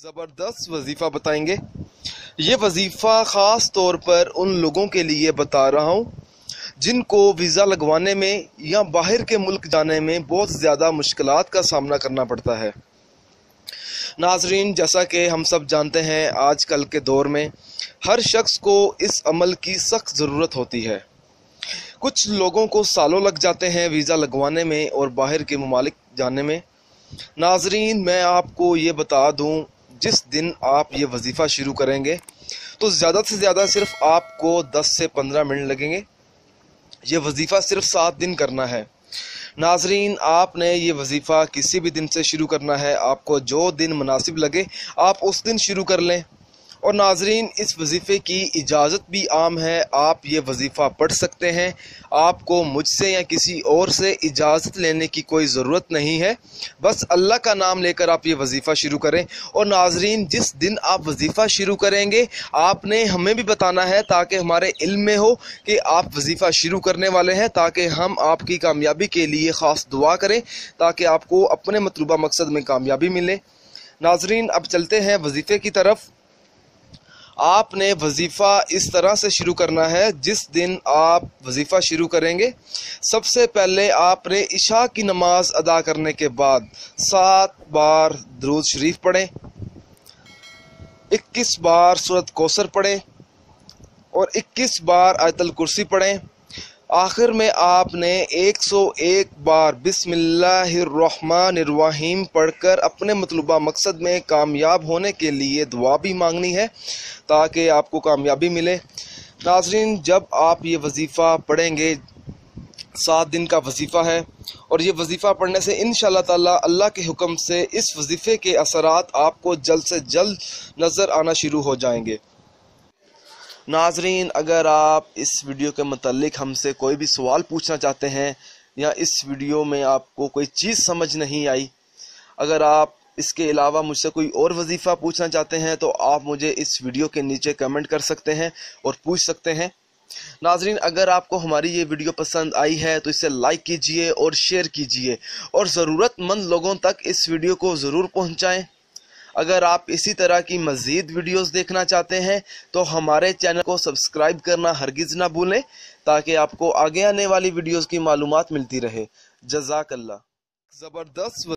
ज़बरदस्त वजीफ़ा बताएंगे। ये वजीफ़ा ख़ास तौर पर उन लोगों के लिए बता रहा हूँ जिनको वीज़ा लगवाने में या बाहर के मुल्क जाने में बहुत ज़्यादा मुश्किलात का सामना करना पड़ता है। नाज़रीन, जैसा कि हम सब जानते हैं, आजकल के दौर में हर शख्स को इस अमल की सख्त ज़रूरत होती है। कुछ लोगों को सालों लग जाते हैं वीज़ा लगवाने में और बाहर के ममालिक जाने में। नाज़रीन, मैं आपको ये बता दूं, जिस दिन आप ये वजीफ़ा शुरू करेंगे तो ज़्यादा से ज़्यादा सिर्फ आपको 10 से 15 मिनट लगेंगे। ये वजीफ़ा सिर्फ 7 दिन करना है। नाज़रीन, आपने ये वजीफ़ा किसी भी दिन से शुरू करना है। आपको जो दिन मुनासिब लगे आप उस दिन शुरू कर लें। और नाज़रीन, इस वजीफ़े की इजाज़त भी आम है। आप ये वजीफ़ा पढ़ सकते हैं। आपको मुझसे या किसी और से इजाज़त लेने की कोई ज़रूरत नहीं है। बस अल्लाह का नाम लेकर आप ये वजीफ़ा शुरू करें। और नाज़रीन, जिस दिन आप वजीफ़ा शुरू करेंगे आपने हमें भी बताना है ताकि हमारे इल्म में हो कि आप वजीफ़ा शुरू करने वाले हैं, ताकि हम आपकी कामयाबी के लिए ख़ास दुआ करें ताकि आपको अपने मतलूबा मकसद में कामयाबी मिले। नाज़रीन, अब चलते हैं वजीफ़े की तरफ। आपने वजीफ़ा इस तरह से शुरू करना है। जिस दिन आप वजीफ़ा शुरू करेंगे, सबसे पहले आपने इशा की नमाज अदा करने के बाद 7 बार दुरूद शरीफ पढ़ें, 21 बार सूरत कौसर पढ़ें और 21 बार आयतुल कुर्सी पढ़ें। आखिर में आपने 101 बार बिस्मिल्लाहिर्रहमानिर्रहीम पढ़कर अपने मतलूबा मकसद में कामयाब होने के लिए दुआ भी मांगनी है ताकि आपको कामयाबी मिले। नाज़रीन, जब आप ये वजीफ़ा पढ़ेंगे, 7 दिन का वजीफ़ा है और ये वजीफ़ा पढ़ने से इंशाअल्लाह ताला अल्लाह के हुक्म से इस वजीफ़े के असरात आपको जल्द से जल्द नज़र आना शुरू हो जाएंगे। नाज़रीन, अगर आप इस वीडियो के मुतालिक हमसे कोई भी सवाल पूछना चाहते हैं या इस वीडियो में आपको कोई चीज़ समझ नहीं आई, अगर आप इसके अलावा मुझसे कोई और वजीफ़ा पूछना चाहते हैं तो आप मुझे इस वीडियो के नीचे कमेंट कर सकते हैं और पूछ सकते हैं। नाज़रीन, अगर आपको हमारी ये वीडियो पसंद आई है तो इसे लाइक कीजिए और शेयर कीजिए और ज़रूरतमंद लोगों तक इस वीडियो को ज़रूर पहुँचाएँ। अगर आप इसी तरह की मज़ीद वीडियोस देखना चाहते हैं तो हमारे चैनल को सब्सक्राइब करना हरगिज़ ना भूलें ताकि आपको आगे आने वाली वीडियोस की मालूमात मिलती रहे। जज़ाकल्लाह। ज़बरदस्त।